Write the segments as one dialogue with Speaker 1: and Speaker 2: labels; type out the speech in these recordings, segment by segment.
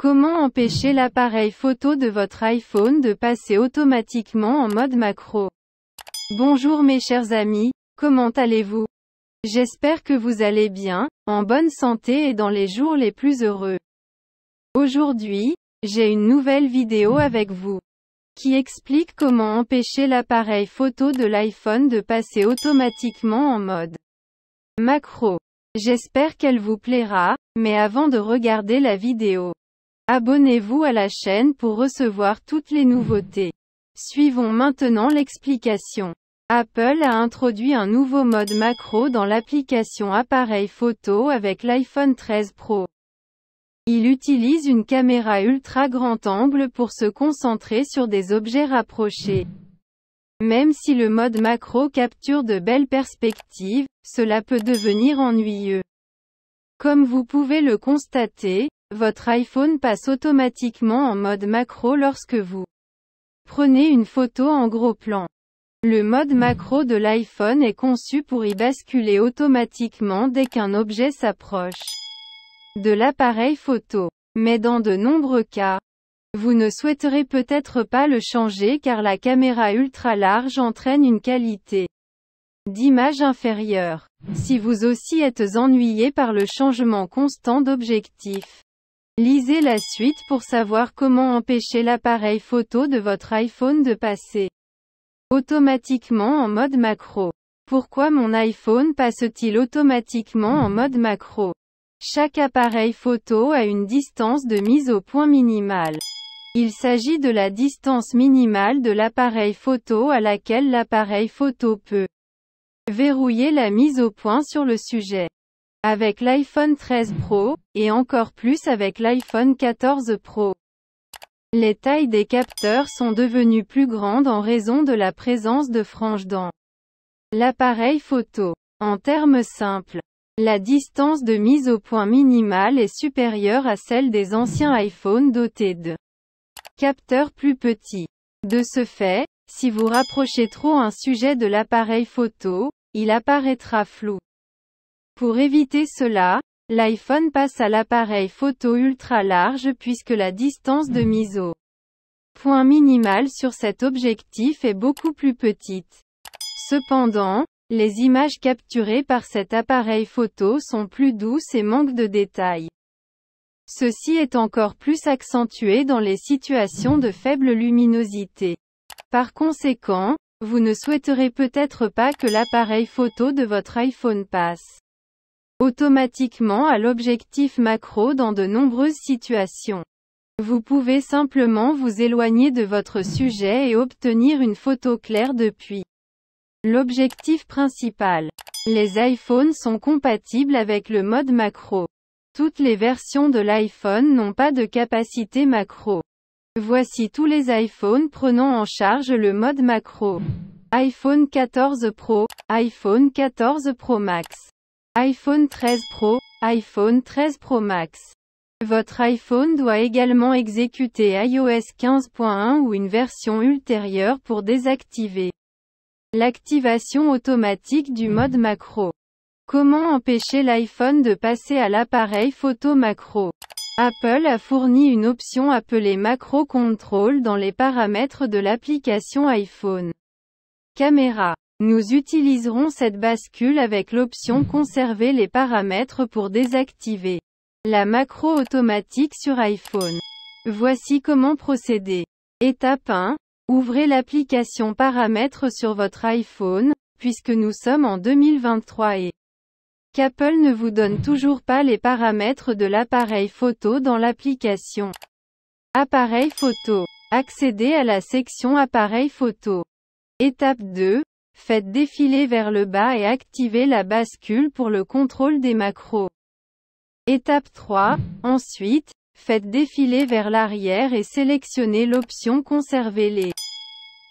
Speaker 1: Comment empêcher l'appareil photo de votre iPhone de passer automatiquement en mode macro? Bonjour mes chers amis, comment allez-vous? J'espère que vous allez bien, en bonne santé et dans les jours les plus heureux. Aujourd'hui, j'ai une nouvelle vidéo avec vous, qui explique comment empêcher l'appareil photo de l'iPhone de passer automatiquement en mode macro. J'espère qu'elle vous plaira, mais avant de regarder la vidéo, abonnez-vous à la chaîne pour recevoir toutes les nouveautés. Suivons maintenant l'explication. Apple a introduit un nouveau mode macro dans l'application appareil photo avec l'iPhone 13 Pro. Il utilise une caméra ultra grand angle pour se concentrer sur des objets rapprochés. Même si le mode macro capture de belles perspectives, cela peut devenir ennuyeux. Comme vous pouvez le constater, votre iPhone passe automatiquement en mode macro lorsque vous prenez une photo en gros plan. Le mode macro de l'iPhone est conçu pour y basculer automatiquement dès qu'un objet s'approche de l'appareil photo. Mais dans de nombreux cas, vous ne souhaiterez peut-être pas le changer car la caméra ultra large entraîne une qualité d'image inférieure. Si vous aussi êtes ennuyé par le changement constant d'objectif, lisez la suite pour savoir comment empêcher l'appareil photo de votre iPhone de passer automatiquement en mode macro. Pourquoi mon iPhone passe-t-il automatiquement en mode macro? Chaque appareil photo a une distance de mise au point minimale. Il s'agit de la distance minimale de l'appareil photo à laquelle l'appareil photo peut verrouiller la mise au point sur le sujet. Avec l'iPhone 13 Pro, et encore plus avec l'iPhone 14 Pro, les tailles des capteurs sont devenues plus grandes en raison de la présence de franges dans l'appareil photo. En termes simples, la distance de mise au point minimale est supérieure à celle des anciens iPhones dotés de capteurs plus petits. De ce fait, si vous rapprochez trop un sujet de l'appareil photo, il apparaîtra flou. Pour éviter cela, l'iPhone passe à l'appareil photo ultra large puisque la distance de mise au point minimal sur cet objectif est beaucoup plus petite. Cependant, les images capturées par cet appareil photo sont plus douces et manquent de détails. Ceci est encore plus accentué dans les situations de faible luminosité. Par conséquent, vous ne souhaiterez peut-être pas que l'appareil photo de votre iPhone passe automatiquement à l'objectif macro dans de nombreuses situations. Vous pouvez simplement vous éloigner de votre sujet et obtenir une photo claire depuis l'objectif principal. Les iPhones sont compatibles avec le mode macro. Toutes les versions de l'iPhone n'ont pas de capacité macro. Voici tous les iPhones prenant en charge le mode macro. iPhone 14 Pro, iPhone 14 Pro Max, iPhone 13 Pro, iPhone 13 Pro Max. Votre iPhone doit également exécuter iOS 15.1 ou une version ultérieure pour désactiver l'activation automatique du mode macro. Comment empêcher l'iPhone de passer à l'appareil photo macro? Apple a fourni une option appelée Macro Control dans les paramètres de l'application iPhone Caméra. Nous utiliserons cette bascule avec l'option Conserver les paramètres pour désactiver la macro automatique sur iPhone. Voici comment procéder. Étape 1. Ouvrez l'application Paramètres sur votre iPhone, puisque nous sommes en 2023 et qu'Apple ne vous donne toujours pas les paramètres de l'appareil photo dans l'application Appareil photo. Accédez à la section Appareil photo. Étape 2. Faites défiler vers le bas et activez la bascule pour le contrôle des macros. Étape 3. Ensuite, faites défiler vers l'arrière et sélectionnez l'option Conserver les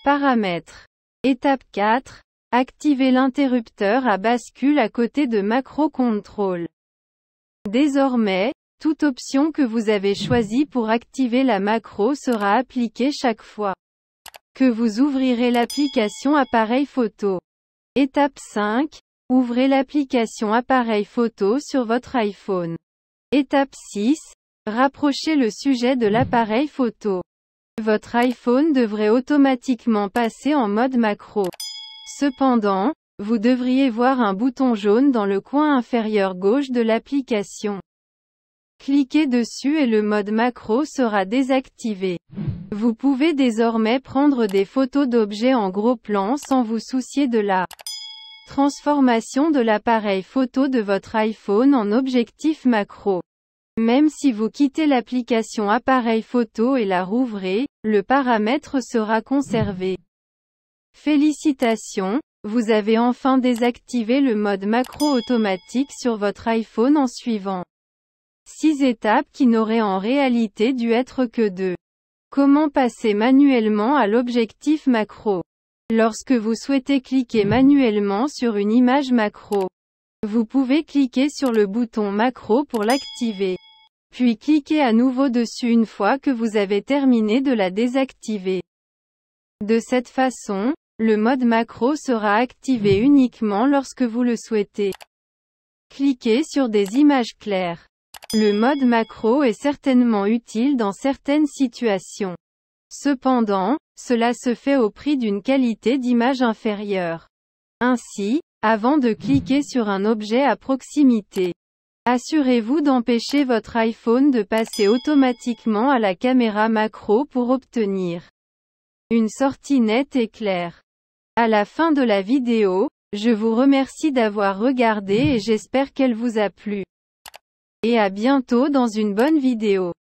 Speaker 1: paramètres. Étape 4. Activez l'interrupteur à bascule à côté de Macro Control. Désormais, toute option que vous avez choisie pour activer la macro sera appliquée chaque fois que vous ouvrirez l'application Appareil photo. Étape 5. Ouvrez l'application Appareil photo sur votre iPhone. Étape 6. Rapprochez le sujet de l'appareil photo. Votre iPhone devrait automatiquement passer en mode macro. Cependant, vous devriez voir un bouton jaune dans le coin inférieur gauche de l'application. Cliquez dessus et le mode macro sera désactivé. Vous pouvez désormais prendre des photos d'objets en gros plan sans vous soucier de la transformation de l'appareil photo de votre iPhone en objectif macro. Même si vous quittez l'application appareil photo et la rouvrez, le paramètre sera conservé. Félicitations, vous avez enfin désactivé le mode macro automatique sur votre iPhone en suivant 6 étapes qui n'auraient en réalité dû être que 2. Comment passer manuellement à l'objectif macro? Lorsque vous souhaitez cliquer manuellement sur une image macro, vous pouvez cliquer sur le bouton macro pour l'activer. Puis cliquez à nouveau dessus une fois que vous avez terminé de la désactiver. De cette façon, le mode macro sera activé uniquement lorsque vous le souhaitez. Cliquez sur des images claires. Le mode macro est certainement utile dans certaines situations. Cependant, cela se fait au prix d'une qualité d'image inférieure. Ainsi, avant de cliquer sur un objet à proximité, assurez-vous d'empêcher votre iPhone de passer automatiquement à la caméra macro pour obtenir une sortie nette et claire. À la fin de la vidéo, je vous remercie d'avoir regardé et j'espère qu'elle vous a plu. Et à bientôt dans une bonne vidéo.